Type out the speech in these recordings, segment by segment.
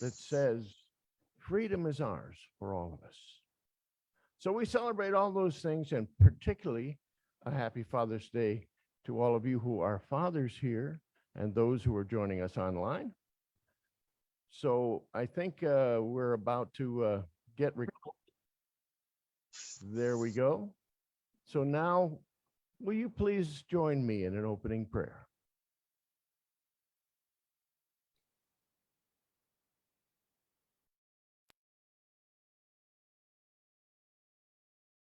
that says freedom is ours for all of us. So we celebrate all those things, and particularly a happy Father's Day to all of you who are fathers here and those who are joining us online. So I think we're about to get recorded. There we go. So now, will you please join me in an opening prayer?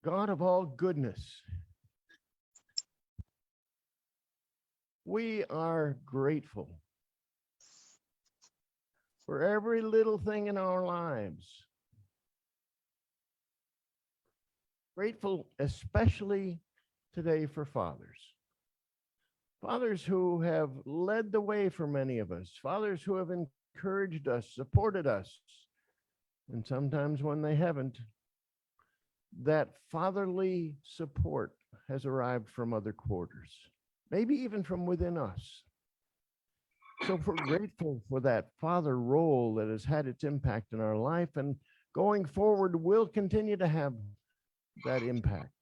God of all goodness, we are grateful for every little thing in our lives. Grateful especially today for fathers. Fathers who have led the way for many of us. Fathers who have encouraged us, supported us. And sometimes when they haven't, that fatherly support has arrived from other quarters, maybe even from within us. So we're grateful for that father role that has had its impact in our life, and going forward will continue to have that impact.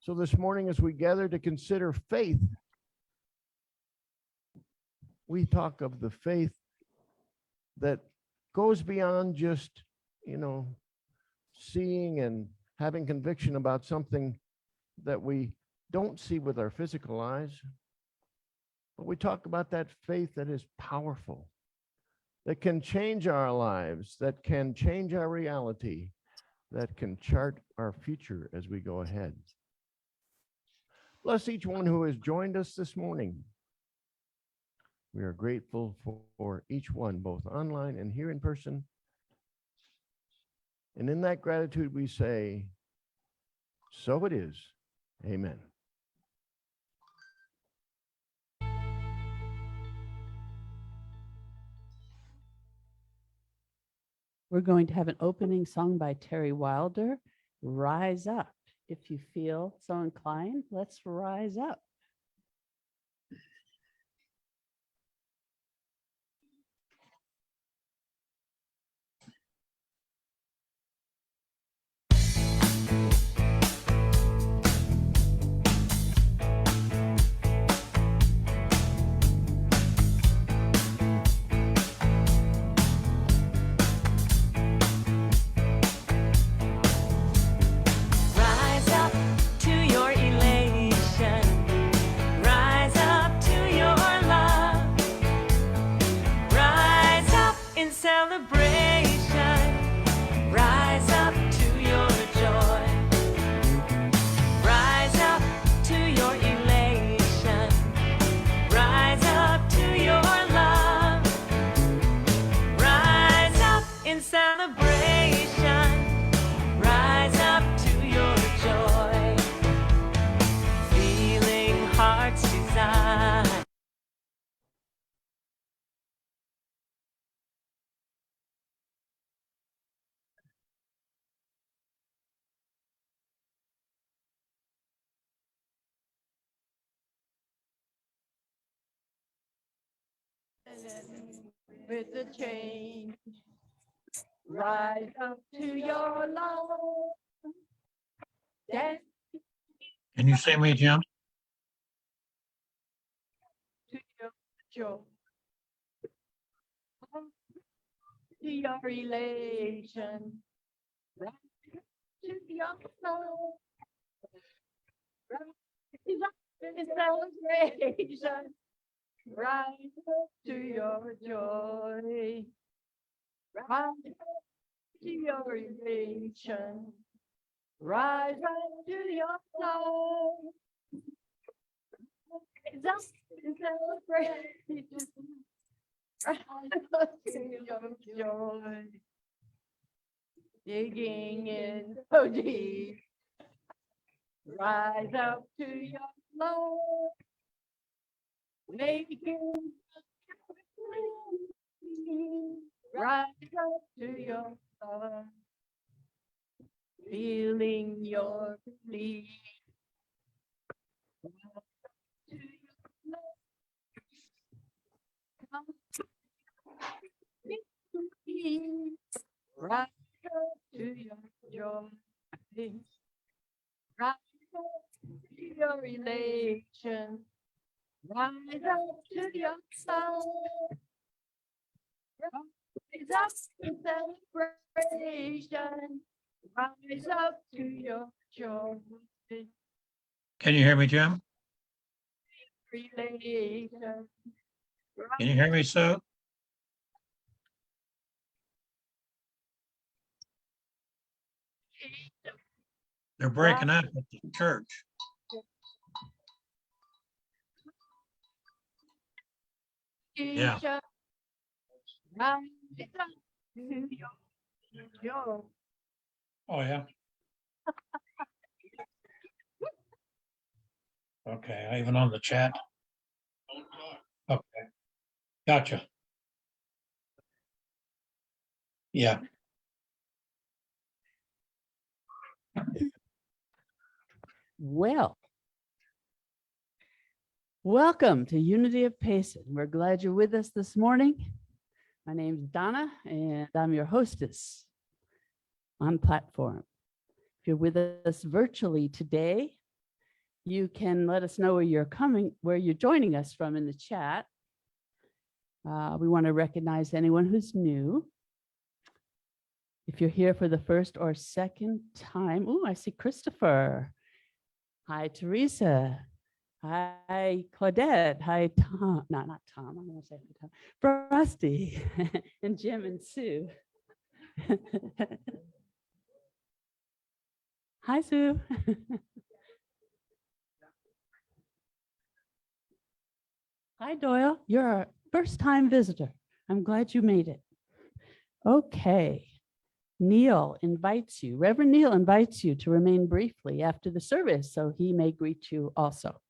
So this morning, as we gather to consider faith, we talk of the faith that goes beyond just, seeing and having conviction about something that we don't see with our physical eyes. But we talk about that faith that is powerful, that can change our lives, that can change our reality, that can chart our future as we go ahead. Bless each one who has joined us this morning. We are grateful for each one, both online and here in person. And in that gratitude, we say, so it is. Amen. We're going to have an opening song by Terry Wilder, Rise Up. If you feel so inclined, let's rise up. Rise up to your elation. Rise up to your love. Rise up in celebration. Rise up to your joy. Rise up to your elation. Rise up to your love. Rise up in celebration. Rise up to your joy. Feeling heart's desire. With the change, rise up to your love. Dance Can you say me, Jim? to your joy. To your elation. Rise to your love. Rise up in celebration. Rise up to your joy. Rise up to your elation. Rise up to your love. Rise up in celebration. Rise up to your joy. Digging in so deep. Rise up to your love. Making rise up to your love. Feeling your need. Rise up to your love. Come peace. Rise up to your joy. Rise up to your elation. Rise up to your soul. Rise up to celebration. Rise up to your joy. Can you hear me, Jim? Relation. Can you hear me, Sue? They're breaking up at the church. Yeah. Rise up to your joy. Oh, yeah. Okay, even on the chat. Okay, gotcha. Yeah, Well, welcome to Unity of Payson. We're glad you're with us this morning. My name's Donna, and I'm your hostess on platform. If you're with us virtually today, you can let us know where you're joining us from in the chat. We want to recognize anyone who's new. If you're here for the first or second time, oh, I see Christopher. Hi, Teresa. Hi, Claudette. Hi, Tom. No, not Tom. I'm going to say Tom. Frosty and Jim and Sue. Hi, Sue. Hi, Doyle. You're our first-time visitor. I'm glad you made it. Okay. Reverend Neal invites you to remain briefly after the service so he may greet you also.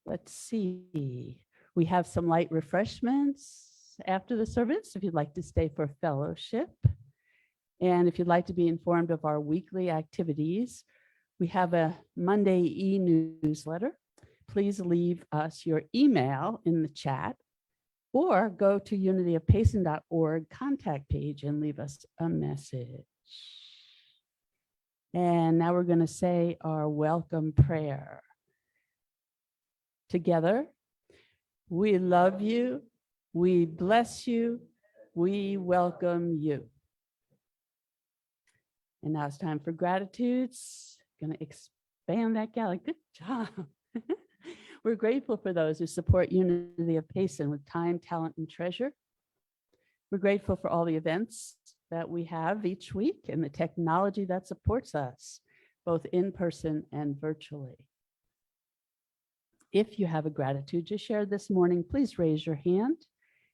Let's see. We have some light refreshments after the service if you'd like to stay for fellowship. And if you'd like to be informed of our weekly activities, we have a Monday e-newsletter. Please leave us your email in the chat or go to unityofpayson.org contact page and leave us a message. And now we're going to say our welcome prayer. Together, we love you, we bless you, we welcome you. And now it's time for gratitudes. Going to expand that galley. Good job. We're grateful for those who support Unity of Payson with time, talent, and treasure. We're grateful for all the events that we have each week and the technology that supports us, both in person and virtually. If you have a gratitude to share this morning, please raise your hand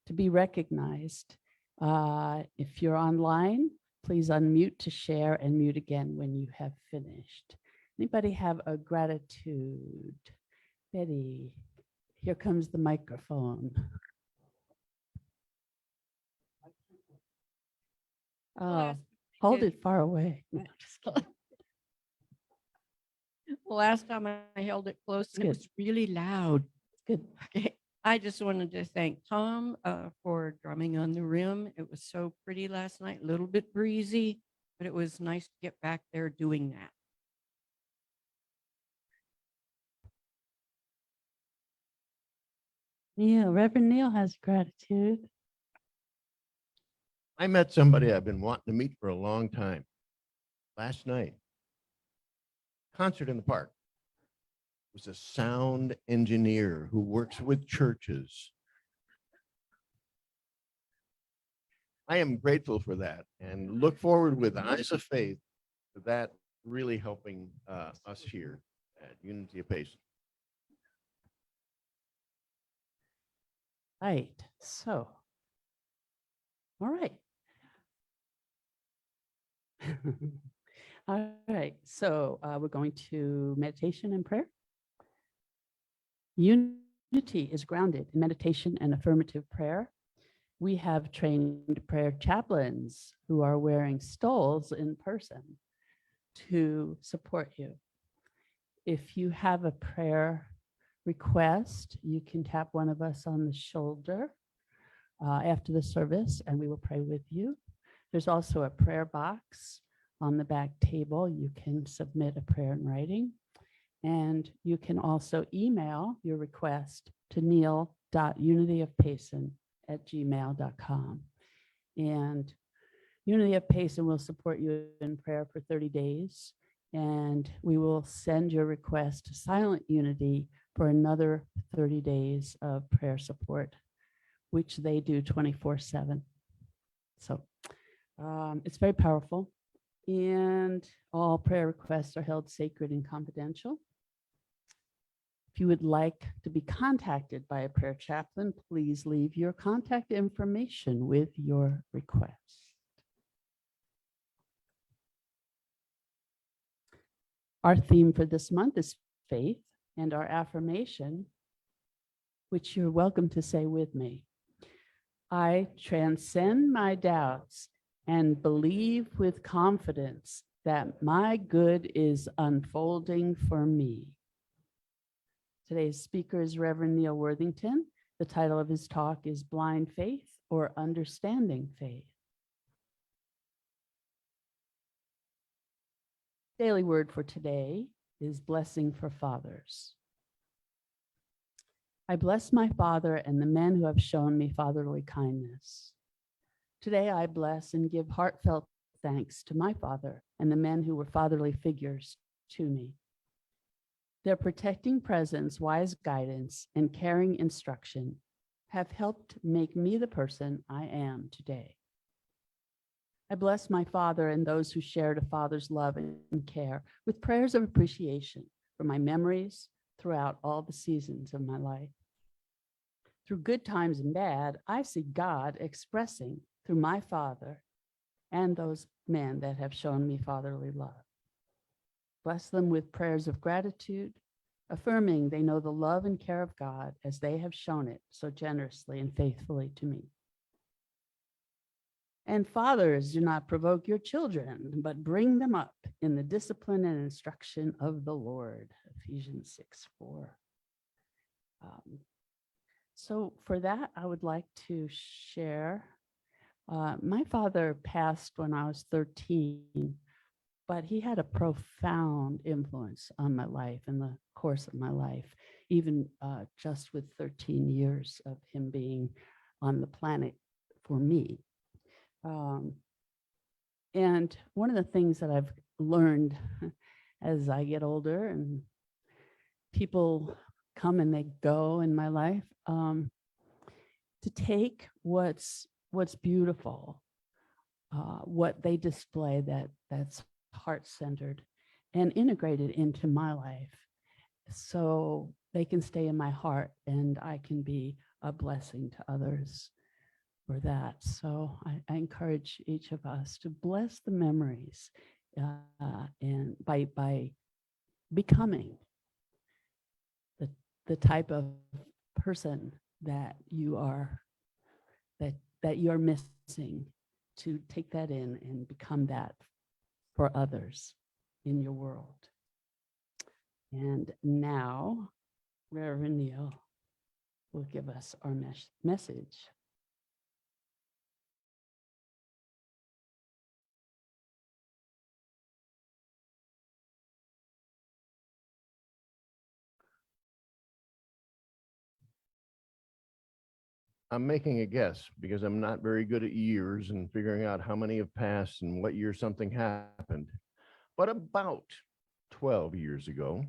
to be recognized. If you're online, please unmute to share and mute again when you have finished. Anybody have a gratitude? Betty, here comes the microphone. Oh, hold it far away. No, just kidding. The last time I held it close, and it Good. was really loud. Good. Okay. I just wanted to thank Tom for drumming on the rim. It was so pretty last night, a little bit breezy, but it was nice to get back there doing that. Neil, Reverend Neal has gratitude. I met somebody I've been wanting to meet for a long time. Last night, concert in the park. It was a sound engineer who works with churches. I am grateful for that and look forward with eyes of faith to that really helping us here at Unity of Payson. Right. So, all right. All right. So we're going to meditation and prayer. Unity is grounded in meditation and affirmative prayer. We have trained prayer chaplains who are wearing stoles in person to support you. If you have a prayer request, you can tap one of us on the shoulder, after the service, and we will pray with you. There's also a prayer box on the back table. You can submit a prayer in writing. And you can also email your request to neil.unityofpayson@gmail.com. And Unity of Payson will support you in prayer for 30 days. And we will send your request to Silent Unity for another 30 days of prayer support, which they do 24/7. So it's very powerful. And all prayer requests are held sacred and confidential. If you would like to be contacted by a prayer chaplain, please leave your contact information with your request. Our theme for this month is faith, and our affirmation, which you're welcome to say with me. I transcend my doubts and believe with confidence that my good is unfolding for me. Today's speaker is Rev Neal Worthington. The title of his talk is Blind Faith or Understanding Faith. Daily word for today is blessing for fathers. I bless my father and the men who have shown me fatherly kindness. Today I bless and give heartfelt thanks to my father and the men who were fatherly figures to me. Their protecting presence, wise guidance, and caring instruction have helped make me the person I am today. I bless my father and those who shared a father's love and care with prayers of appreciation for my memories throughout all the seasons of my life. Through good times and bad, I see God expressing through my father and those men that have shown me fatherly love. Bless them with prayers of gratitude, affirming they know the love and care of God as they have shown it so generously and faithfully to me. And fathers, do not provoke your children, but bring them up in the discipline and instruction of the Lord. Ephesians 6:4. So for that, I would like to share. My father passed when I was 13, but he had a profound influence on my life in the course of my life, even just with 13 years of him being on the planet for me. And one of the things that I've learned as I get older and people come and they go in my life, to take what's beautiful, what they display that's heart-centered, and integrate it into my life so they can stay in my heart and I can be a blessing to others for that. So I encourage each of us to bless the memories and by becoming the type of person that you are missing, to take that in and become that for others in your world. And now Reverend Neal will give us our message. I'm making a guess because I'm not very good at years and figuring out how many have passed and what year something happened. But about 12 years ago,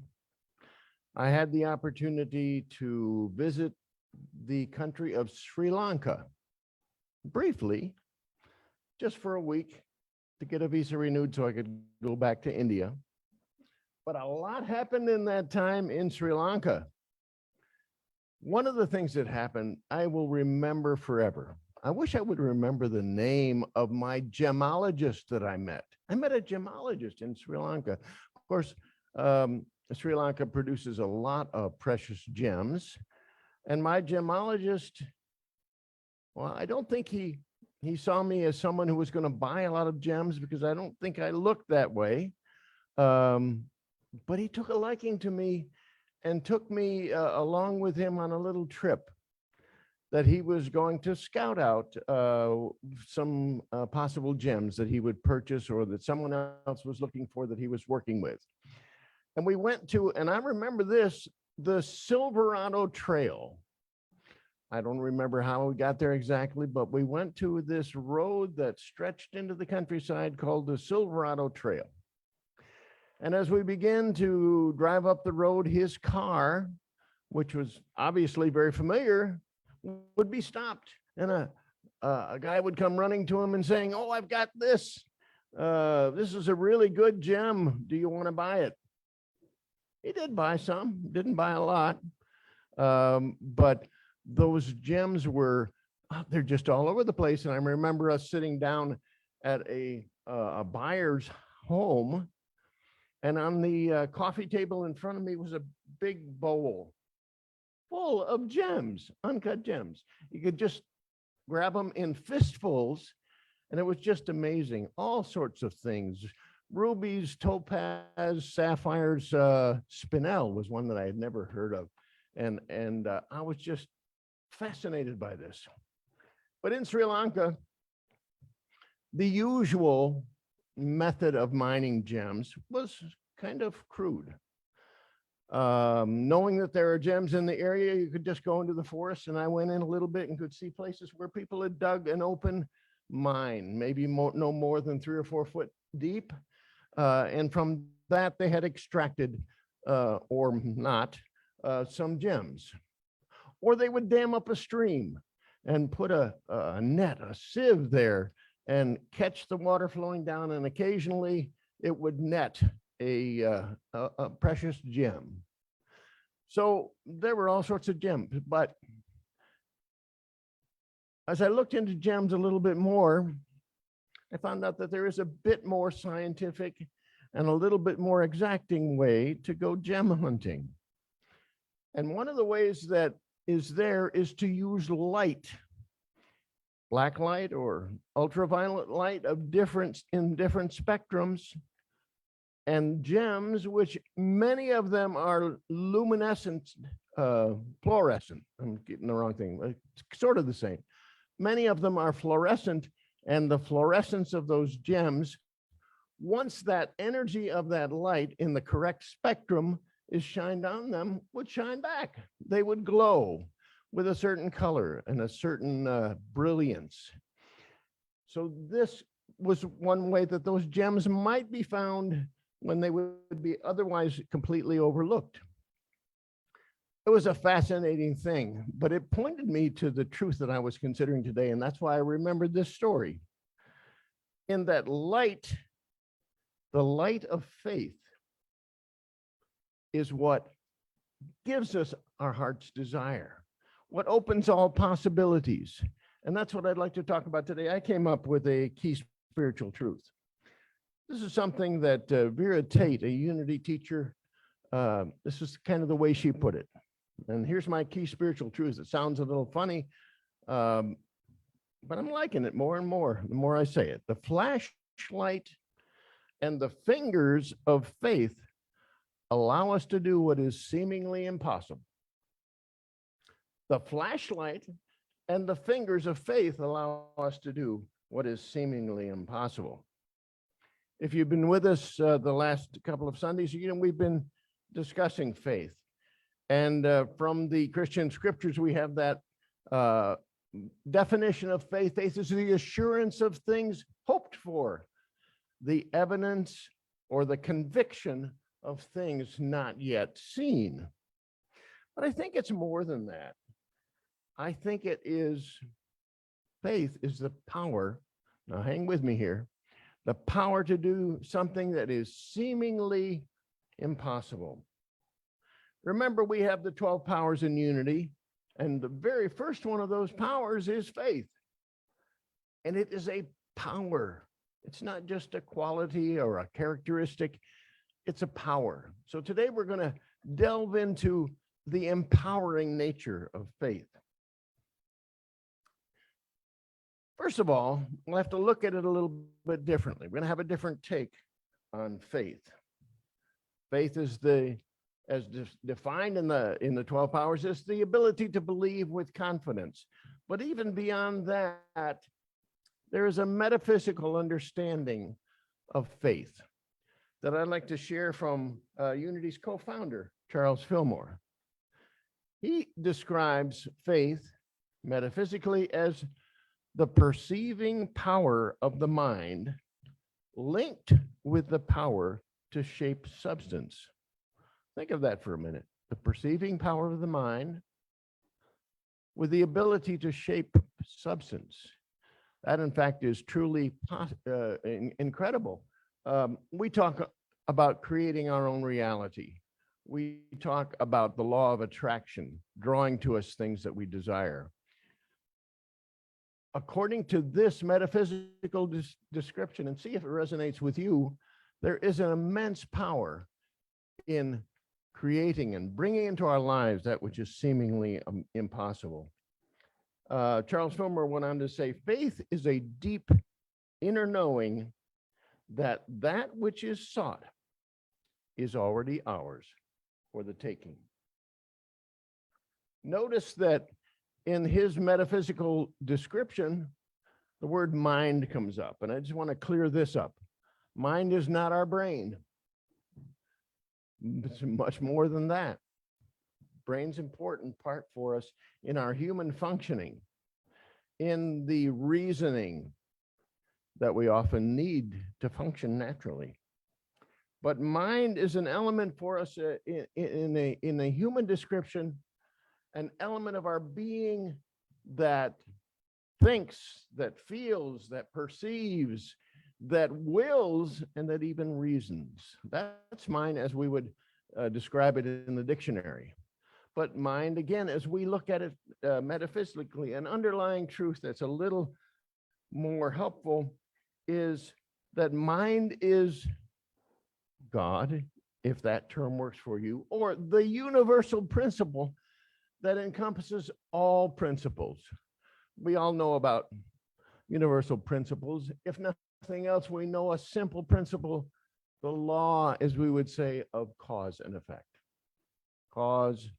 I had the opportunity to visit the country of Sri Lanka briefly, just for a week, to get a visa renewed so I could go back to India. But a lot happened in that time in Sri Lanka. One of the things that happened, I will remember forever. I wish I would remember the name of my gemologist that I met. I met a gemologist in Sri Lanka. Of course, Sri Lanka produces a lot of precious gems. And my gemologist, well, I don't think he saw me as someone who was going to buy a lot of gems, because I don't think I looked that way. But he took a liking to me and took me along with him on a little trip that he was going to scout out some possible gems that he would purchase or that someone else was looking for that he was working with. And we went to, and I remember this, the Silverado Trail. I don't remember how we got there exactly, but we went to this road that stretched into the countryside called the Silverado Trail. And as we began to drive up the road, his car, which was obviously very familiar, would be stopped. And a guy would come running to him and saying, "Oh, I've got this. This is a really good gem. Do you want to buy it?" He did buy some, didn't buy a lot. But those gems were, they're just all over the place. And I remember us sitting down at a buyer's home, and on the coffee table in front of me was a big bowl full of gems, uncut gems. You could just grab them in fistfuls, and it was just amazing. All sorts of things. Rubies, topaz, sapphires, spinel was one that I had never heard of. And I was just fascinated by this. But in Sri Lanka, the usual method of mining gems was kind of crude. Knowing that there are gems in the area, you could just go into the forest, and I went in a little bit and could see places where people had dug an open mine, maybe no more than 3 or 4 foot deep. And from that, they had extracted, or not, some gems. Or they would dam up a stream and put a net, a sieve there, and catch the water flowing down, and occasionally it would net a precious gem. So there were all sorts of gems, but as I looked into gems a little bit more, I found out that there is a bit more scientific and a little bit more exacting way to go gem hunting. And one of the ways that is there is to use light, black light or ultraviolet light of different spectrums, and gems, which many of them are luminescent, fluorescent. I'm getting the wrong thing, it's sort of the same. Many of them are fluorescent, and the fluorescence of those gems, once that energy of that light in the correct spectrum is shined on them, would shine back. They would glow with a certain color and a certain brilliance. So this was one way that those gems might be found when they would be otherwise completely overlooked. It was a fascinating thing, but it pointed me to the truth that I was considering today, and that's why I remembered this story. In that light, the light of faith is what gives us our heart's desire, what opens all possibilities. And that's what I'd like to talk about today. I came up with a key spiritual truth. This is something that Vera Tate, a Unity teacher, this is kind of the way she put it. And here's my key spiritual truth. It sounds a little funny, but I'm liking it more and more the more I say it. The flashlight and the fingers of faith allow us to do what is seemingly impossible. The flashlight and the fingers of faith allow us to do what is seemingly impossible. If you've been with us the last couple of Sundays, you know, we've been discussing faith. And from the Christian scriptures, we have that definition of faith. Faith is the assurance of things hoped for, the evidence or the conviction of things not yet seen. But I think it's more than that. I think it is, faith is the power, now hang with me here, the power to do something that is seemingly impossible. Remember, we have the 12 powers in unity, and the very first one of those powers is faith. And it is a power. It's not just a quality or a characteristic, it's a power. So today we're going to delve into the empowering nature of faith. First of all, we'll have to look at it a little bit differently. We're going to have a different take on faith. Faith is the as defined in the 12 powers, is the ability to believe with confidence. But even beyond that, there is a metaphysical understanding of faith that I'd like to share from Unity's co-founder, Charles Fillmore. He describes faith metaphysically as the perceiving power of the mind linked with the power to shape substance. Think of that for a minute. The perceiving power of the mind with the ability to shape substance. That, in fact, is truly incredible. We talk about creating our own reality. We talk about the law of attraction, drawing to us things that we desire. According to this metaphysical description, and see if it resonates with you, there is an immense power in creating and bringing into our lives that which is seemingly impossible. Charles Fillmore went on to say, faith is a deep inner knowing that that which is sought is already ours for the taking. Notice that in his metaphysical description, the word mind comes up, and I just want to clear this up. Mind is not our brain. It's much more than that. Brain's an important part for us in our human functioning, in the reasoning that we often need to function naturally. But mind is an element for us in a human description, an element of our being that thinks, that feels, that perceives, that wills, and that even reasons. That's mind as we would describe it in the dictionary. But mind, again, as we look at it metaphysically, an underlying truth that's a little more helpful is that mind is God, if that term works for you, or the universal principle that encompasses all principles. We all know about universal principles. If nothing else, we know a simple principle, the law, as we would say, of cause and effect. Cause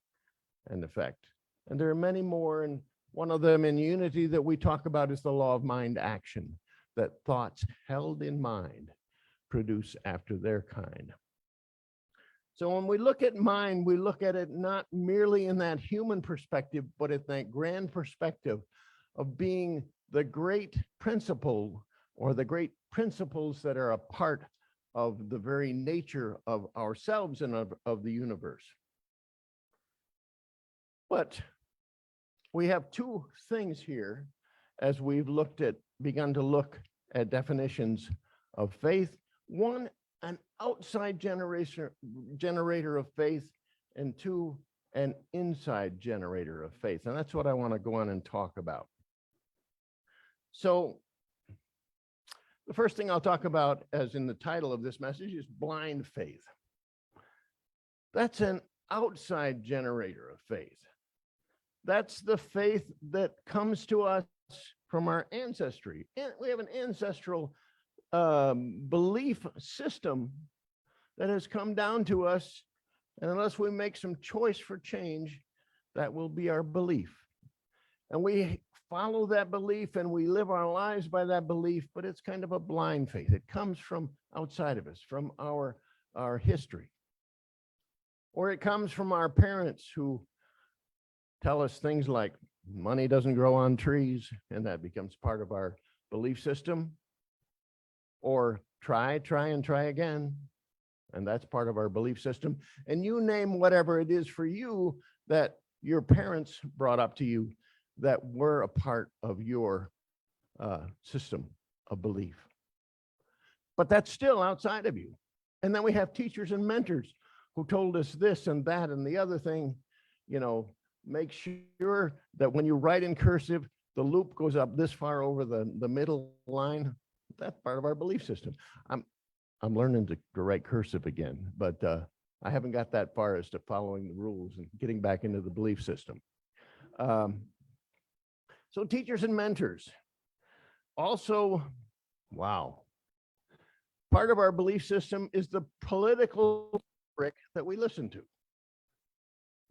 and effect. And there are many more, and one of them in Unity that we talk about is the law of mind action, that thoughts held in mind produce after their kind. So when we look at mind, we look at it not merely in that human perspective, but in that grand perspective of being the great principle or the great principles that are a part of the very nature of ourselves and of the universe. But we have two things here as we've begun to look at definitions of faith. One, an outside generator of faith, and two, an inside generator of faith. And that's what I want to go on and talk about. So the first thing I'll talk about, as in the title of this message, is blind faith. That's an outside generator of faith. That's the faith that comes to us from our ancestry. And we have an ancestral belief system that has come down to us, and unless we make some choice for change, that will be our belief. And we follow that belief and we live our lives by that belief, but it's kind of a blind faith. It comes from outside of us, from our history. Or it comes from our parents who tell us things like money doesn't grow on trees, and that becomes part of our belief system. Or try again, and that's part of our belief system. And you name whatever it is for you that your parents brought up to you that were a part of your system of belief. But that's still outside of you. And then we have teachers and mentors who told us this and that and the other thing. Make sure that when you write in cursive, the loop goes up this far over the middle line. That's part of our belief system. I'm learning to write cursive again, but I haven't got that far as to following the rules and getting back into the belief system. So teachers and mentors. Also, wow. Part of our belief system is the political rhetoric that we listen to.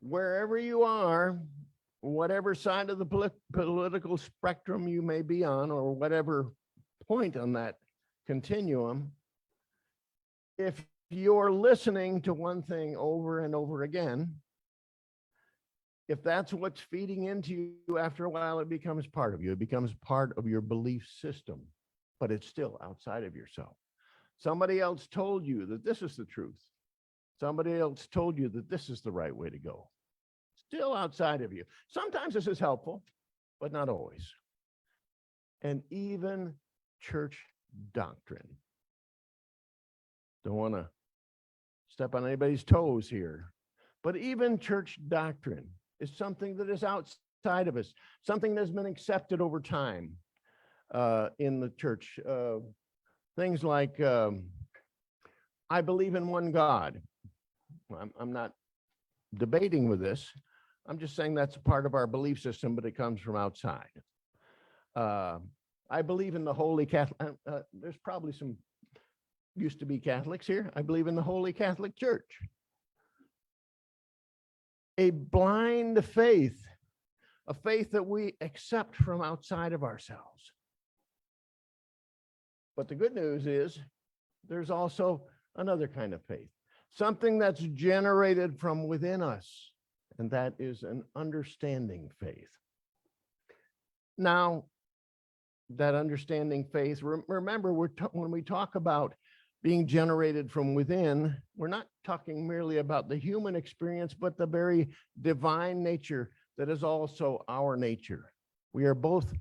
wherever you are, whatever side of the political spectrum you may be on, or whatever point on that continuum, if you're listening to one thing over and over again, if that's what's feeding into you, after a while, it becomes part of you. It becomes part of your belief system, but it's still outside of yourself. Somebody else told you that this is the truth. Somebody else told you that this is the right way to go. Still outside of you. Sometimes this is helpful, but not always. And even church doctrine. Don't want to step on anybody's toes here, but even church doctrine is something that is outside of us, something that's been accepted over time in the church. Things like, I believe in one God. I'm not debating with this. I'm just saying that's a part of our belief system, but it comes from outside. I believe in the Holy Catholic. There's probably some used to be Catholics here. I believe in the Holy Catholic Church. A blind faith, a faith that we accept from outside of ourselves. But the good news is there's also another kind of faith, something that's generated from within us, and that is an understanding faith. Now, that understanding faith, remember, when we talk about being generated from within, we're not talking merely about the human experience, but the very divine nature that is also our nature. We are both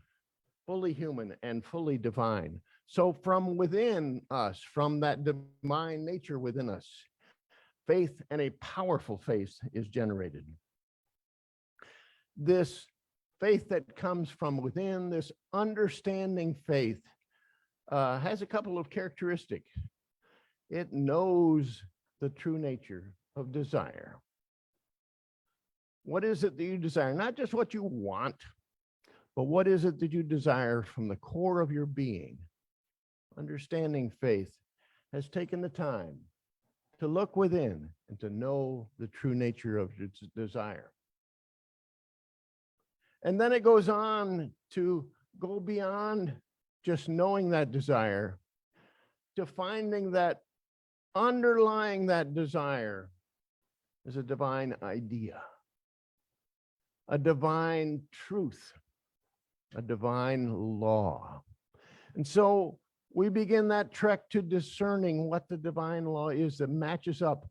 fully human and fully divine. So from within us, from that divine nature within us, faith, and a powerful faith, is generated. This faith that comes from within, this understanding faith, has a couple of characteristics. It knows the true nature of desire. What is it that you desire? Not just what you want, but what is it that you desire from the core of your being? Understanding faith has taken the time to look within and to know the true nature of its desire. And then it goes on to go beyond just knowing that desire to finding that underlying that desire is a divine idea, a divine truth, a divine law. And so we begin that trek to discerning what the divine law is that matches up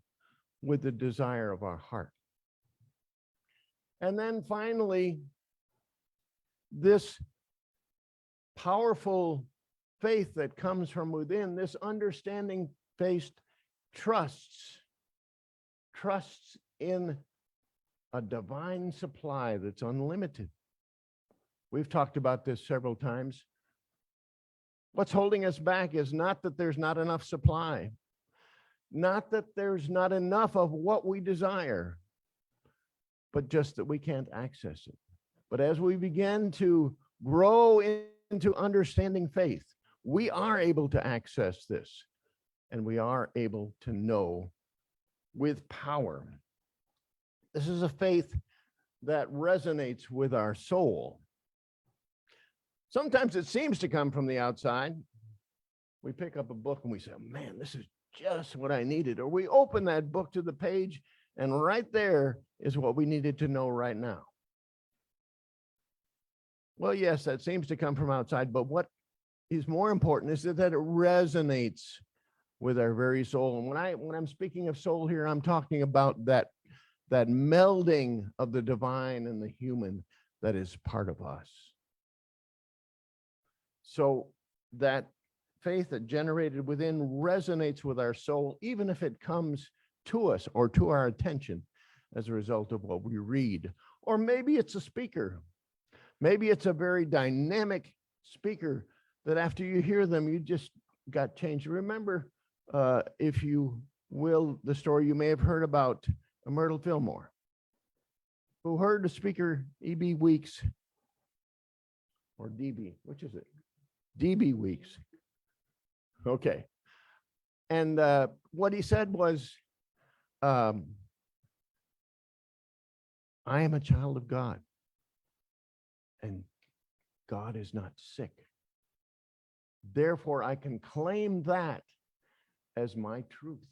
with the desire of our heart. And then finally, this powerful faith that comes from within, this understanding faith, trusts in a divine supply that's unlimited. We've talked about this several times. What's holding us back is not that there's not enough supply, not that there's not enough of what we desire, but just that we can't access it. But as we begin to grow into understanding faith, we are able to access this, and we are able to know with power. This is a faith that resonates with our soul. Sometimes it seems to come from the outside. We pick up a book and we say, man, this is just what I needed. Or we open that book to the page, and right there is what we needed to know right now. Well, yes, that seems to come from outside, but what is more important is that it resonates with our very soul. And when I'm speaking of soul here, I'm talking about that melding of the divine and the human that is part of us. So that faith that generated within resonates with our soul, even if it comes to us or to our attention as a result of what we read. Or maybe it's a speaker. Maybe it's a very dynamic speaker that after you hear them, you just got changed. Remember, if you will, the story you may have heard about Myrtle Fillmore, who heard the speaker E.B. Weeks, or D.B., which is it? D.B. Weeks. Okay. And what he said was, I am a child of God, and God is not sick. Therefore, I can claim that as my truth.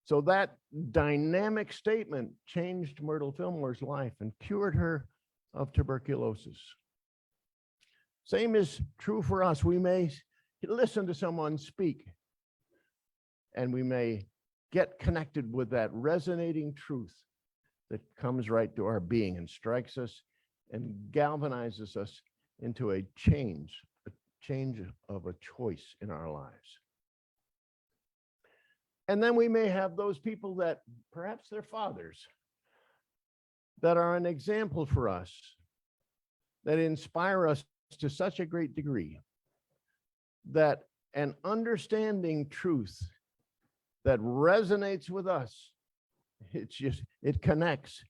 So that dynamic statement changed Myrtle Fillmore's life and cured her of tuberculosis. Same is true for us. We may listen to someone speak, and we may get connected with that resonating truth that comes right to our being and strikes us and galvanizes us into a change of a choice in our lives. And then we may have those people that perhaps they're fathers that are an example for us, that inspire us to such a great degree that an understanding truth that resonates with us, it connects.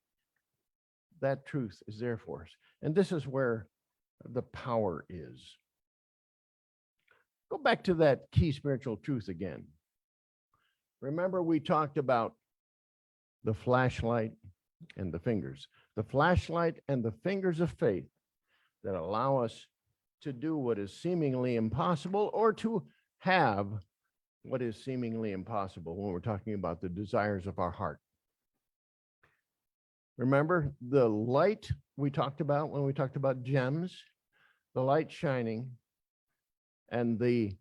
That truth is there for us. And this is where the power is. Go back to that key spiritual truth again. Remember, we talked about the flashlight and the fingers. The flashlight and the fingers of faith that allow us to do what is seemingly impossible, or to have what is seemingly impossible when we're talking about the desires of our heart. Remember the light we talked about when we talked about gems, the light shining and the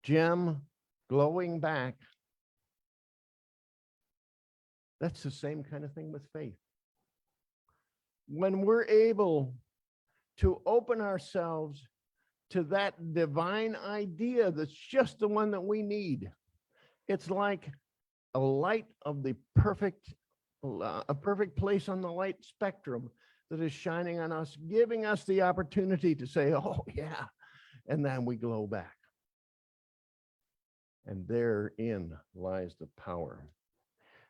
gem glowing back. That's the same kind of thing with faith. When we're able to open ourselves to that divine idea that's just the one that we need, it's like a light of the a perfect place on the light spectrum that is shining on us, giving us the opportunity to say, oh yeah, and then we glow back. And therein lies the power.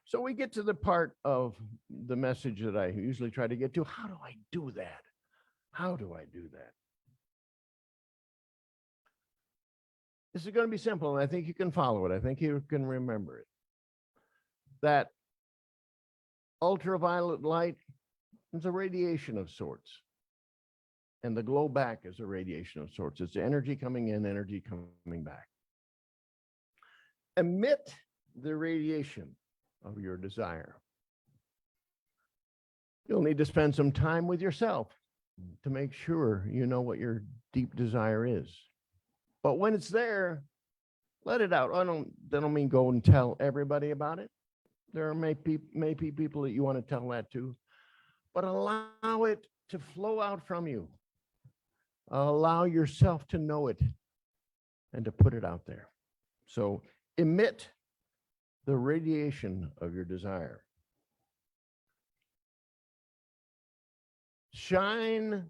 So we get to the part of the message that I usually try to get to. How do I do that? How do I do that? This is going to be simple, and I think you can follow it. I think you can remember it. That ultraviolet light is a radiation of sorts, and the glow back is a radiation of sorts. It's energy coming in, energy coming back. Emit the radiation of your desire. You'll need to spend some time with yourself to make sure you know what your deep desire is. But when it's there, let it out. That don't mean go and tell everybody about it. There may be people that you want to tell that to, but allow it to flow out from you. Allow yourself to know it and to put it out there. So emit the radiation of your desire. Shine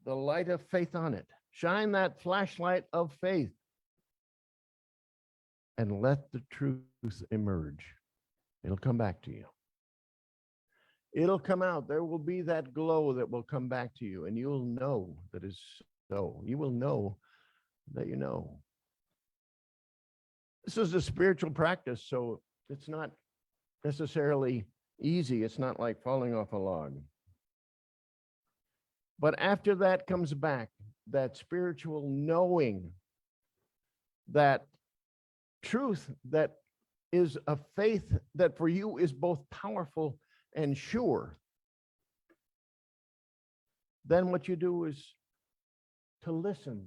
the light of faith on it. Shine that flashlight of faith and let the truth emerge. It'll come back to you. It'll come out. There will be that glow that will come back to you, and you'll know that is so. You will know that you know. This is a spiritual practice, so it's not necessarily easy. It's not like falling off a log. But after that comes back, that spiritual knowing, that truth that is a faith that for you is both powerful and sure. Then what you do is to listen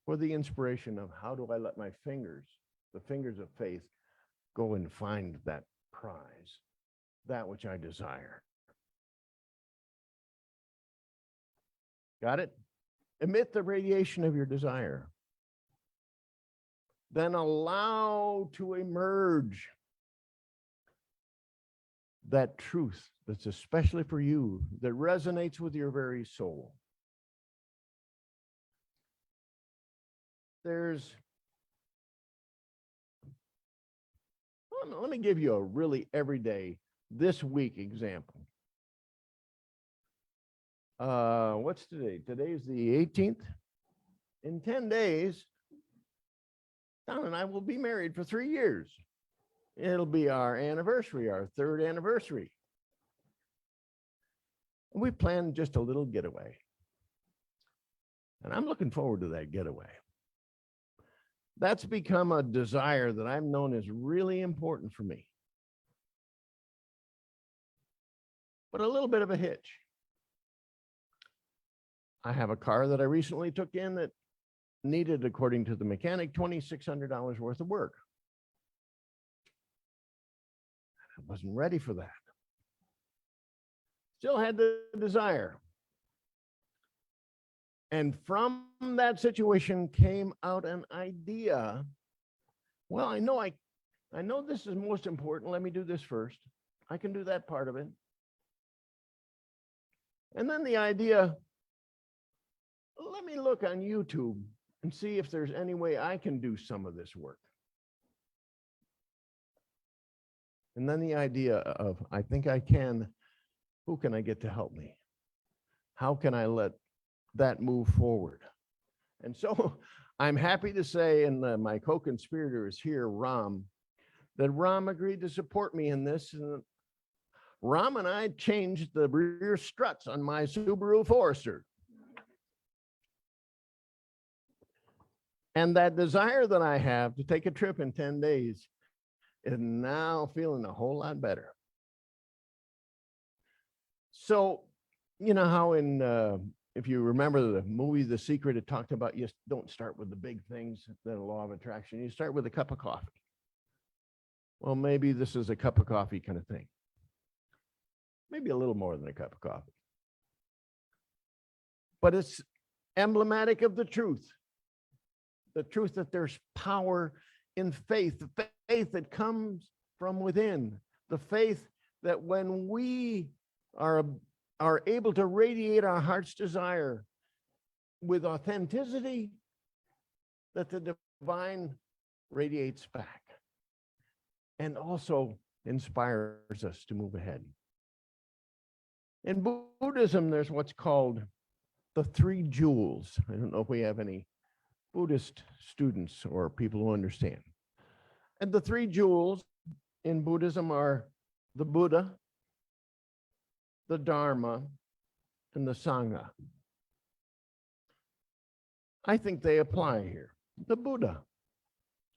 for the inspiration of how do I let my fingers, the fingers of faith, go and find that prize, that which I desire. Got it? Emit the radiation of your desire. Then allow to emerge that truth that's especially for you, that resonates with your very soul. Let me give you a really everyday, this week example. What's today? Today's the 18th. In 10 days, Don and I will be married for 3 years. It'll be our anniversary, our third anniversary. We planned just a little getaway. And I'm looking forward to that getaway. That's become a desire that I've known is really important for me. But a little bit of a hitch. I have a car that I recently took in that needed, according to the mechanic, $2,600 worth of work. I wasn't ready for that. Still had the desire. And from that situation came out an idea. Well, I know this is most important. Let me do this first. I can do that part of it. And then the idea, let me look on YouTube and see if there's any way I can do some of this work. And then the idea of, I think I can, who can I get to help me? How can I let that move forward? And so I'm happy to say, and my co-conspirator is here, Ram, that Ram agreed to support me in this. And Ram and I changed the rear struts on my Subaru Forester. And that desire that I have to take a trip in 10 days is now feeling a whole lot better. So, you know how if you remember the movie The Secret, it talked about you don't start with the big things, the law of attraction. You start with a cup of coffee. Well, maybe this is a cup of coffee kind of thing. Maybe a little more than a cup of coffee. But it's emblematic of the truth that there's power in faith, the faith that comes from within, the faith that when we are able to radiate our heart's desire with authenticity, that the divine radiates back and also inspires us to move ahead. In Buddhism, there's what's called the 3 jewels. I don't know if we have any Buddhist students or people who understand. And the 3 jewels in Buddhism are the Buddha, the Dharma, and the Sangha. I think they apply here. The Buddha,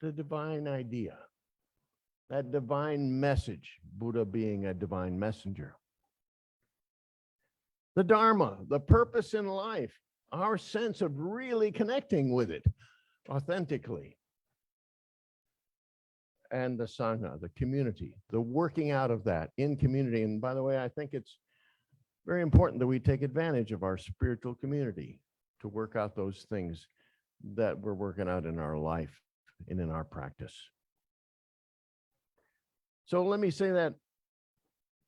the divine idea, that divine message, Buddha being a divine messenger. The Dharma, the purpose in life, our sense of really connecting with it authentically. And the Sangha, the community, the working out of that in community. And by the way, I think it's very important that we take advantage of our spiritual community to work out those things that we're working out in our life and in our practice. So let me say that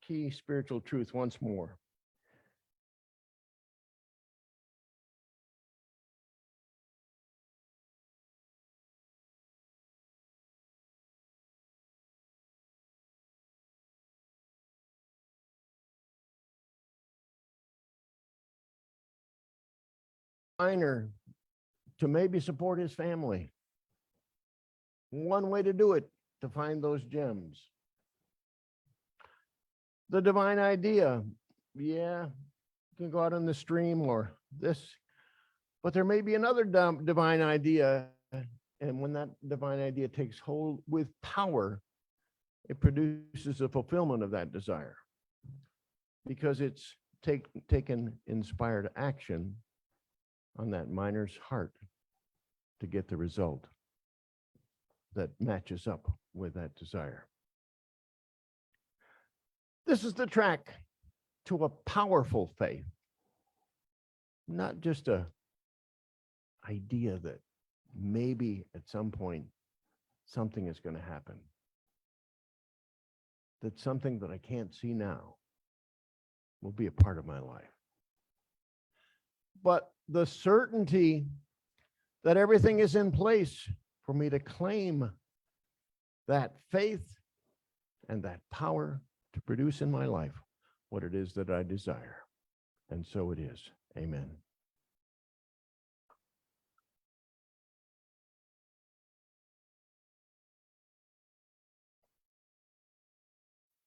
key spiritual truth once more. Minor to maybe support his family. One way to do it, to find those gems. The divine idea, yeah, you can go out on the stream or this, but there may be another divine idea, and when that divine idea takes hold with power, it produces a fulfillment of that desire because it's taken inspired action on that miner's heart to get the result that matches up with that desire. This is the track to a powerful faith, not just a idea that maybe at some point something is going to happen. That something that I can't see now will be a part of my life. But the certainty that everything is in place for me to claim that faith and that power to produce in my life what it is that I desire. And so it is. Amen.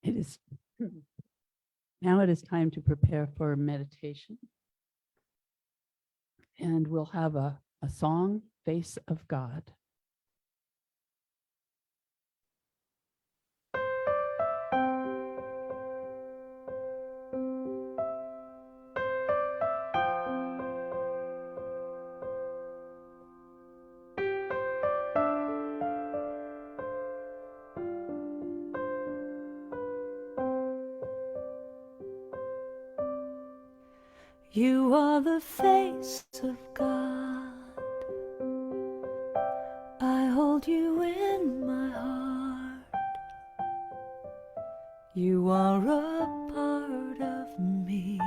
It is Now it is time to prepare for meditation. And we'll have a song, Face of God. You are the face of God. I hold you in my heart. You are a part of me.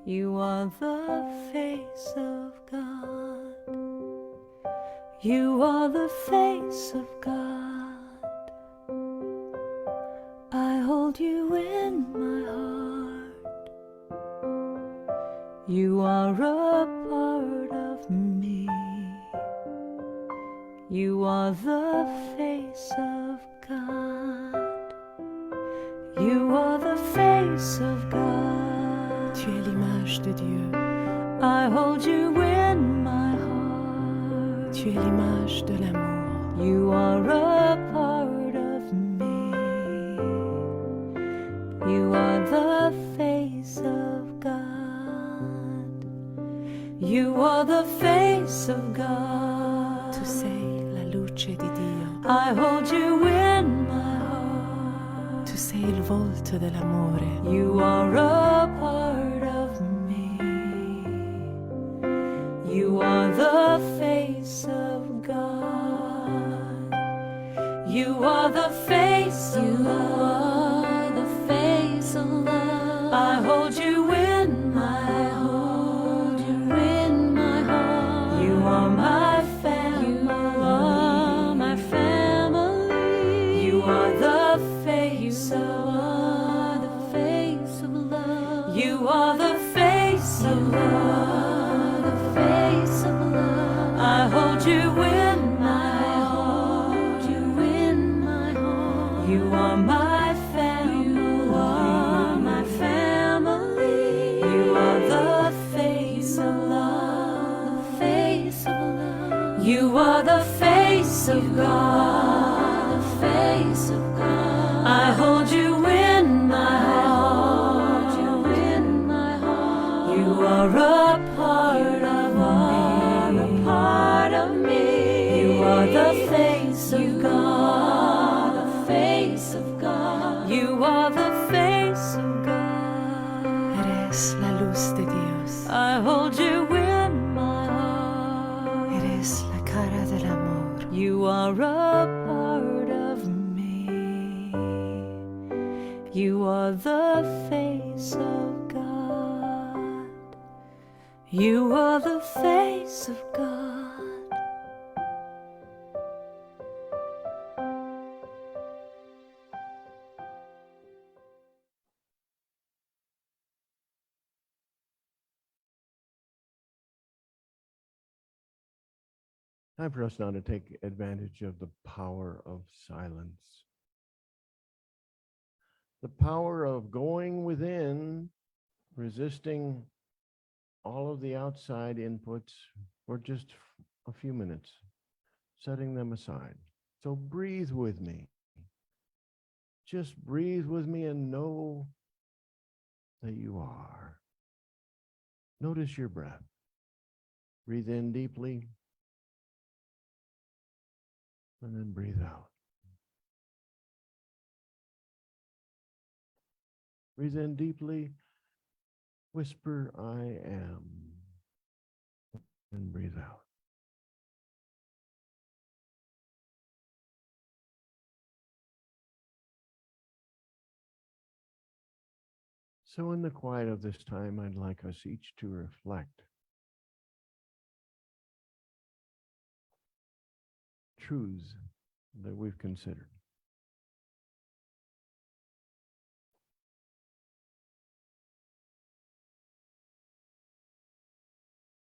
You are the face of God. You are the face of God. I hold you in my heart. You are a part of me. You are the face of God. You are the face of God. Tu es l'image de Dieu. I hold you in my heart. Tu es l'image de l'amour. You are a part of me. You are the face of God. You are the face of God. Tu sei la luce di Dio. I hold you in my heart. Tu sei il volto dell'amore. You are a part of me. You are the face of God. You are the face of love. The face of love. I hold you in my heart. You in my heart. You are my family. You are my family. You are the face of love. The face of love. You are the face of love. The face of love. I hold you in my heart. You in my heart. You are my family. You are my family. You are the face of love. The face of love. You are the face of God. The face of God. I hold you in my heart. You in my heart. You are a part of me. A part of me. You are the face of God. The face of God. You are the face of God. Eres la luz de Dios. I hold you in my heart. Eres la cara del amor. You are a part of me. You are the face of God. You are the face of God. Time for us now to take advantage of the power of silence. The power of going within, resisting all of the outside inputs for just a few minutes, setting them aside. So breathe with me. Just breathe with me and know that you are. Notice your breath. Breathe in deeply. And then breathe out. Breathe in deeply. Whisper, I am. And breathe out. So in the quiet of this time, I'd like us each to reflect truths that we've considered.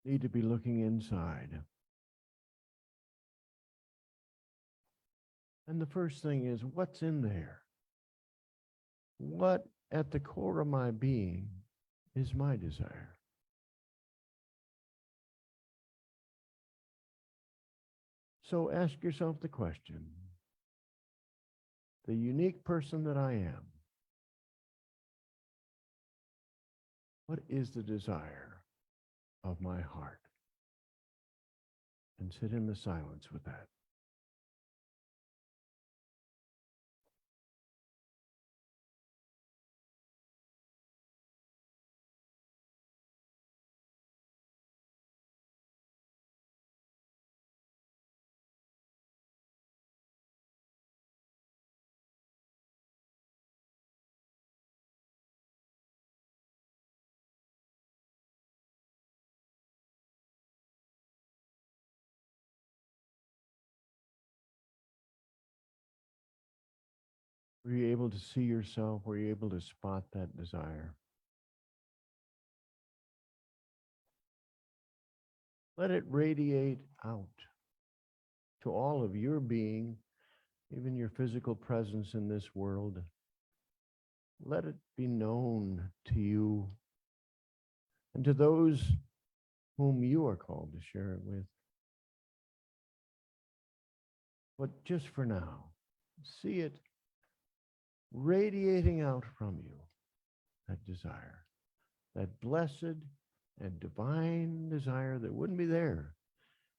Need to be looking inside. And the first thing is, what's in there? What at the core of my being is my desire? So ask yourself the question, the unique person that I am, what is the desire of my heart? And sit in the silence with that. Were you able to see yourself? Were you able to spot that desire? Let it radiate out to all of your being, even your physical presence in this world. Let it be known to you and to those whom you are called to share it with. But just for now, see it radiating out from you, that desire, that blessed and divine desire that wouldn't be there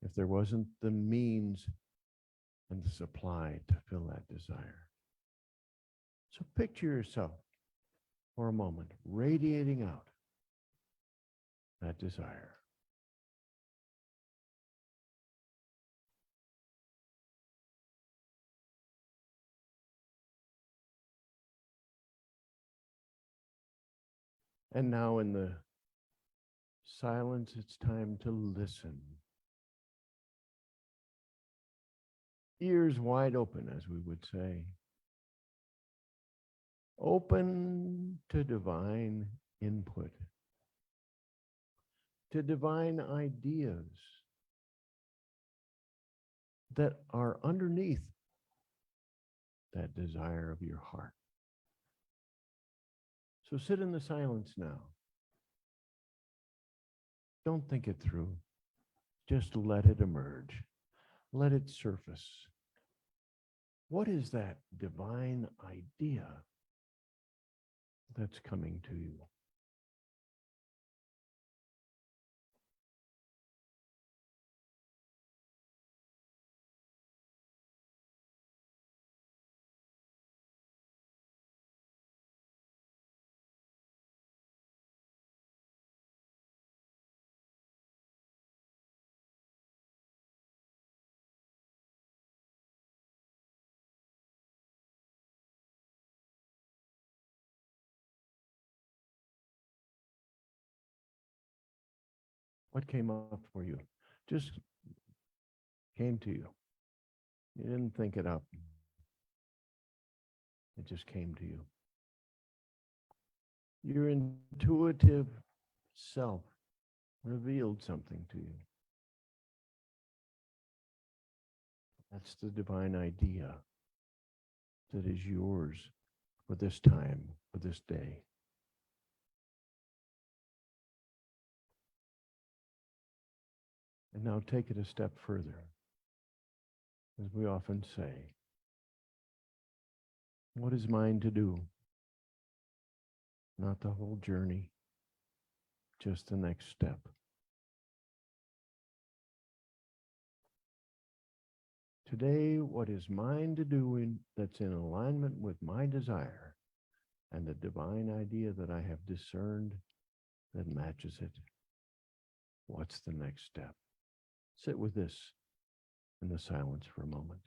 if there wasn't the means and the supply to fill that desire. So picture yourself for a moment radiating out that desire. And now in the silence, it's time to listen. Ears wide open, as we would say. Open to divine input, to divine ideas that are underneath that desire of your heart. So sit in the silence now. Don't think it through. Just let it emerge. Let it surface. What is that divine idea that's coming to you? What came up for you? Just came to you. You didn't think it up. It just came to you. Your intuitive self revealed something to you. That's the divine idea that is yours for this time, for this day. And now take it a step further. As we often say, what is mine to do? Not the whole journey, just the next step. Today, what is mine to do that's in alignment with my desire and the divine idea that I have discerned that matches it? What's the next step? Sit with this in the silence for a moment.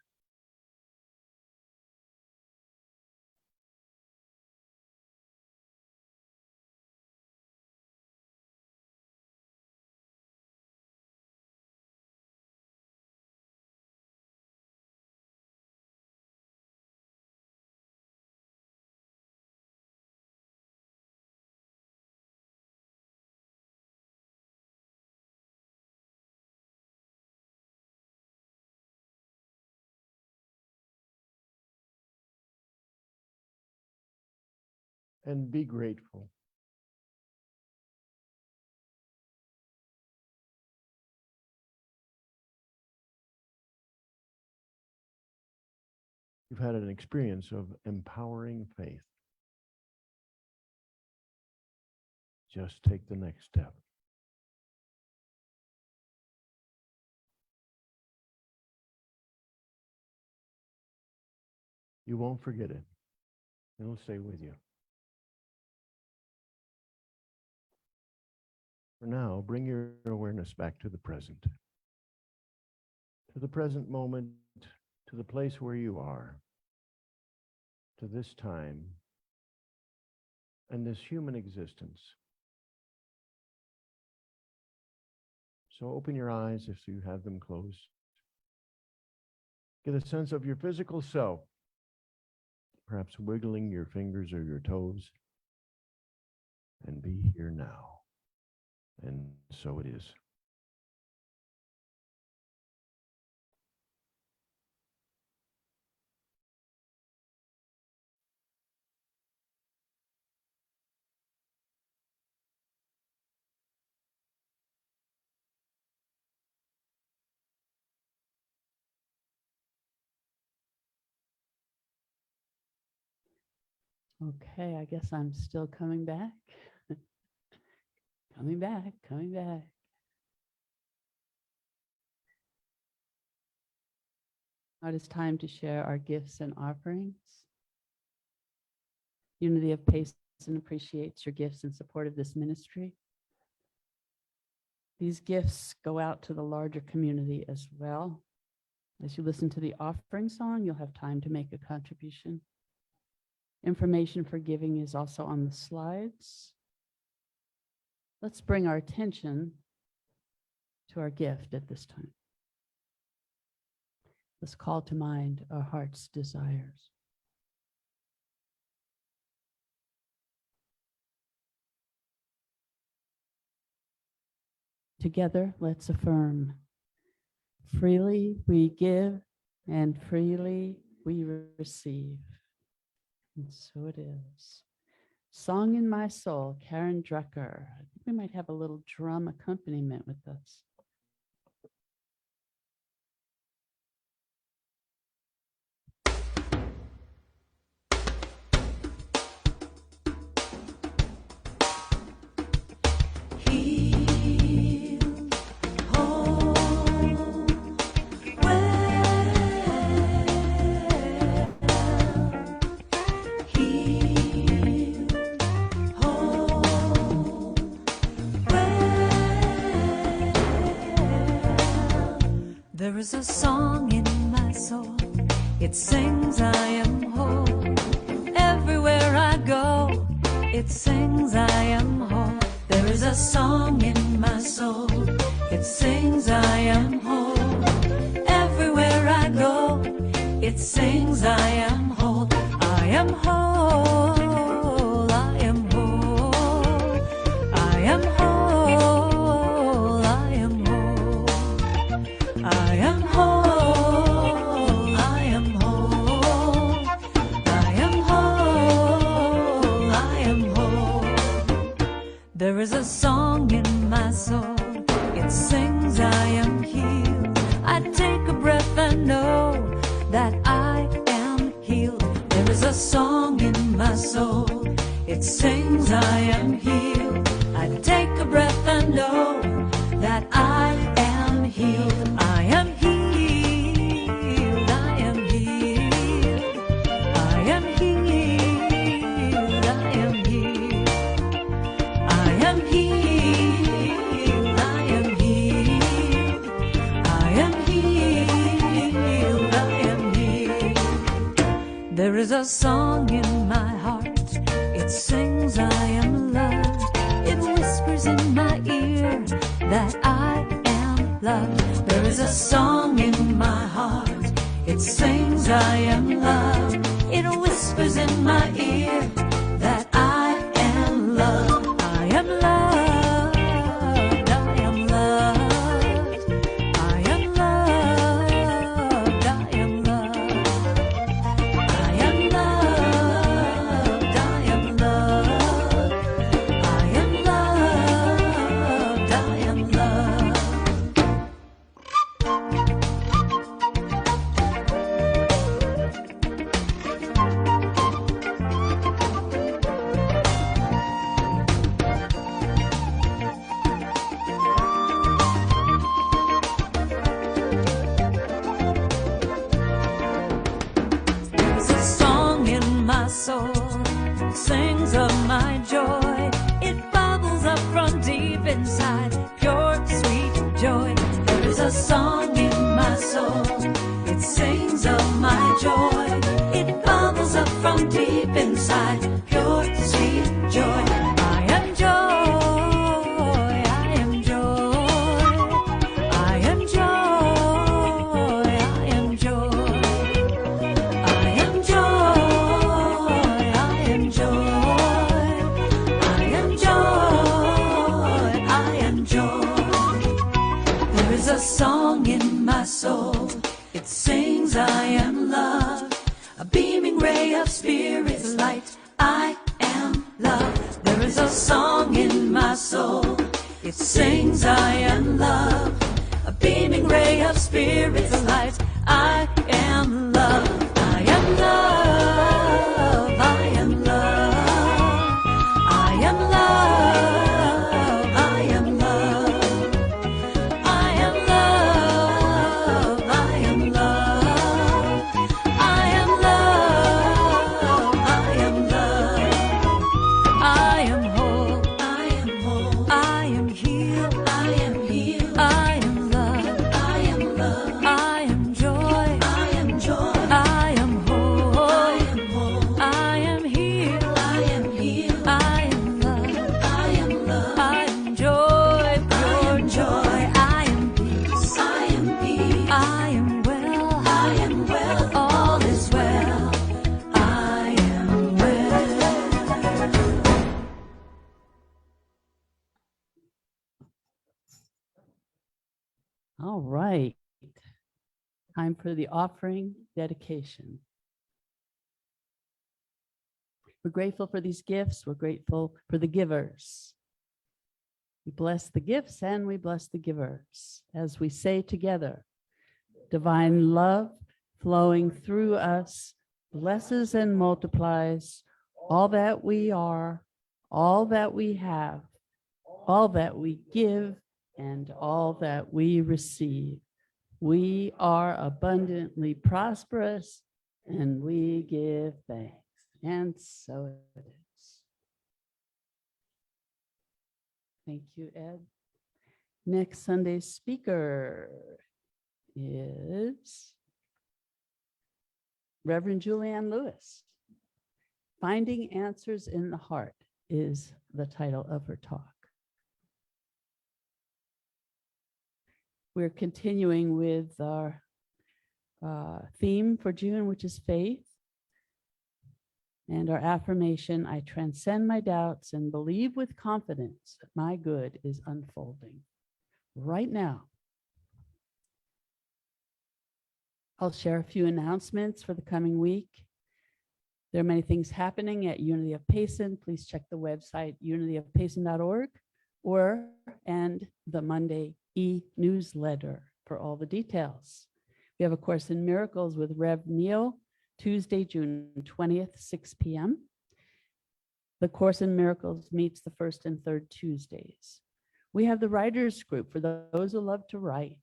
and be grateful. You've had an experience of empowering faith. Just take the next step. You won't forget it. It'll stay with you. For now, bring your awareness back to the present moment, to the place where you are, to this time, and this human existence. So open your eyes if you have them closed. Get a sense of your physical self, perhaps wiggling your fingers or your toes, and be here now. And so it is. Okay, I guess I'm still coming back. Coming back. Now it is time to share our gifts and offerings. Unity of Payson appreciates your gifts in support of this ministry. These gifts go out to the larger community as well. As you listen to the offering song, you'll have time to make a contribution. Information for giving is also on the slides. Let's bring our attention to our gift at this time. Let's call to mind our heart's desires. Together, let's affirm, freely we give and freely we receive. And so it is. Song in My Soul, Karen Drucker. I think we might have a little drum accompaniment with us. There is a song in my soul. It sings, I am whole. Everywhere I go, it sings, I am whole. There is a song in my soul. It sings, I am whole. Everywhere I go, it sings, I am whole. I am whole. I am whole. I am whole. I am whole. I am whole, I am whole, I am whole, I am whole. There is a song in my soul, it sings, I am healed. I take a breath and know that I am healed. There is a song in my soul, it sings, I am healed. I take a breath and know that I am healed. I am healed. I am healed. I am healed. I am healed. I am healed. I am healed. I am healed. I am healed. There is a song in my heart. It sings, I am loved. It whispers in my ear that I am loved. There is a song in my heart. It sings, I am loved. It whispers in my ear that I am loved. I am loved. I am loved. I am loved. I am loved. I am loved. I am loved. a song in my soul. It sings of my joy. It bubbles up from deep inside. Pure, sweet joy. I am joy. I am joy. I am joy. I am joy. I am joy. I am joy. I am joy. I am joy. There is a song in my soul. It sings, I am love, a beaming ray of spirit's light. I am love. There is a song in my soul. It sings, I am love, a beaming ray of spirit's light. I am love. I am love. I am love. I am love. I am love. I am love. I am love. I am love. I am love. I am whole. I am whole. I am healed. I am healed. I am love. I am love. I am joy. I am joy. I am whole. I am whole. I am healed. I am healed. I am love. I am love. I am joy. Pure joy. I am peace. I am peace. I am well. I am well. All is well. I am well. All right. Time for the offering dedication. We're grateful for these gifts. We're grateful for the givers. We bless the gifts and we bless the givers as we say together, divine love flowing through us blesses and multiplies all that we are, all that we have, all that we give, and all that we receive. We are abundantly prosperous and we give thanks. And so it is. Thank you, Ed. Next Sunday's speaker is Reverend Julianne Lewis. Finding Answers in the Heart is the title of her talk. We're continuing with our theme for June, which is faith. And our affirmation, I transcend my doubts and believe with confidence that my good is unfolding right now. I'll share a few announcements for the coming week. There are many things happening at Unity of Payson. Please check the website, unityofpayson.org, and the Monday e-newsletter for all the details. We have a Course in Miracles with Rev Neal, Tuesday, June 20th, 6 p.m. The Course in Miracles meets the first and third Tuesdays. We have the writers group for those who love to write.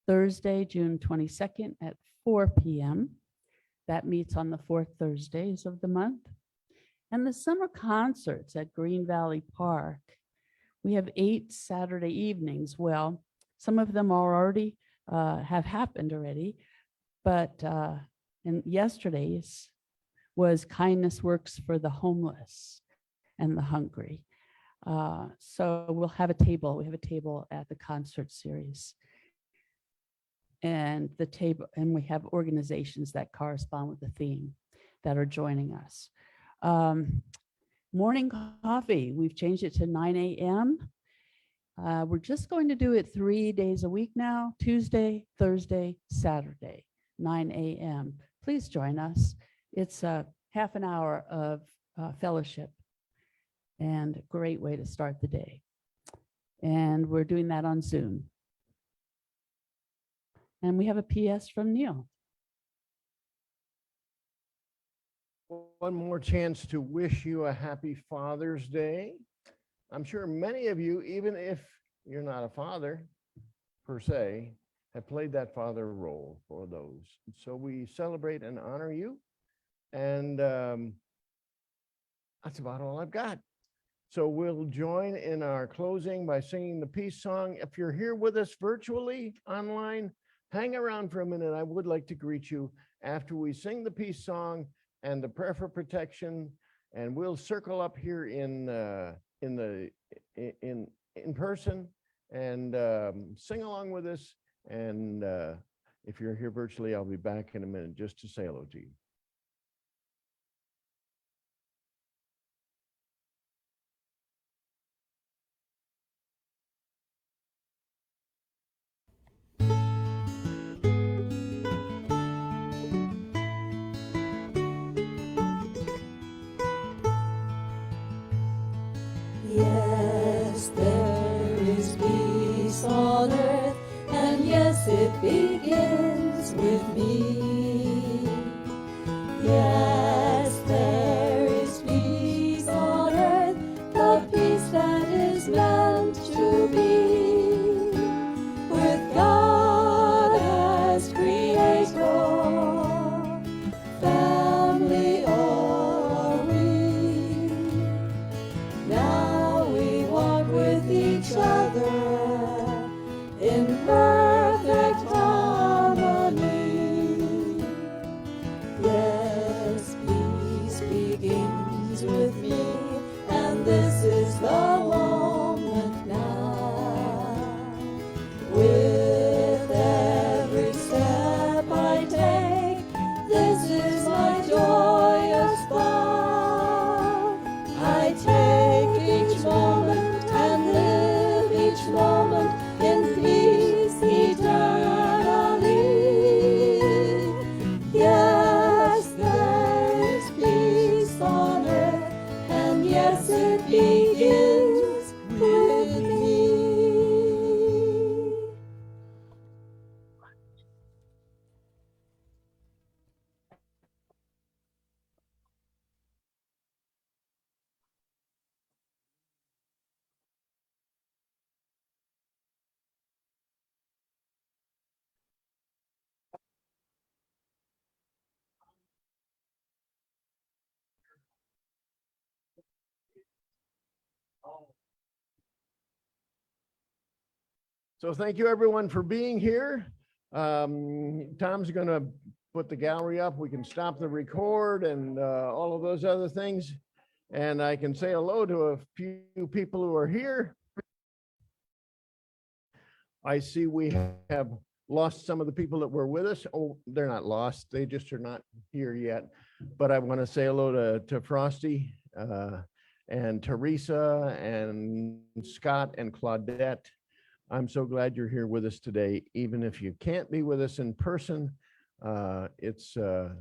Thursday, June 22nd at 4 p.m. That meets on the fourth Thursdays of the month. And the summer concerts at Green Valley Park. We have 8 Saturday evenings. Well, some of them are already have happened already, but and yesterday's was Kindness Works for the Homeless and the Hungry. So we'll have a table. We have a table at the concert series. And the table, and we have organizations that correspond with the theme that are joining us. Morning coffee, we've changed it to 9 a.m. We're just going to do it 3 days a week now, Tuesday, Thursday, Saturday, 9 a.m. Please join us. It's a half an hour of fellowship and a great way to start the day. And we're doing that on Zoom. And we have a PS from Neil. One more chance to wish you a happy Father's Day. I'm sure many of you, even if you're not a father per se, have played that father role for those. So we celebrate and honor you. And that's about all I've got. So we'll join in our closing by singing the peace song. If you're here with us virtually online, hang around for a minute. I would like to greet you after we sing the peace song and the prayer for protection, and we'll circle up here in person and sing along with us. And if you're here virtually, I'll be back in a minute just to say hello to you. Yes, there is peace on earth, and yes, it begins with me. Yes, there is peace on earth, the peace that is meant to be, with God as creator, family are we. Now we walk with each other in perfect harmony. Yes, peace begins with me, and this is the moment now. With every step I take, this is my joyous thought. I take each moment and live each moment in peace eternally. Yes, there is peace on earth, and yes, it begins with me. So thank you everyone for being here. Tom's gonna put the gallery up. We can stop the record and all of those other things. And I can say hello to a few people who are here. I see we have lost some of the people that were with us. Oh, they're not lost. They just are not here yet. But I want to say hello to Frosty and Teresa and Scott and Claudette. I'm so glad you're here with us today. Even if you can't be with us in person, it's a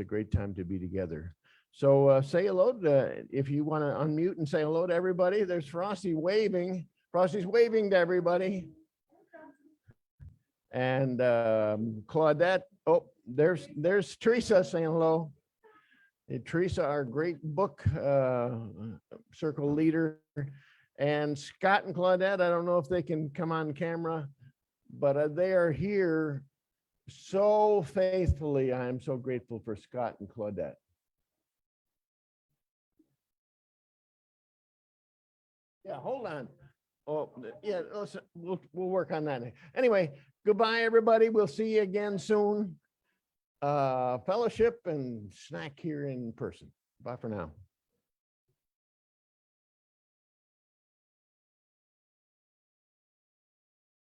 great time to be together. So say hello to, if you want to unmute and say hello to everybody. There's Frosty waving. Frosty's waving to everybody. And Claudette, oh, there's Teresa saying hello. Teresa, our great book circle leader. And Scott and Claudette, I don't know if they can come on camera, but they are here so faithfully. I am so grateful for Scott and Claudette. Yeah, hold on. Oh, yeah, listen, we'll work on that. Anyway, goodbye, everybody. We'll see you again soon. Fellowship and snack here in person. Bye for now.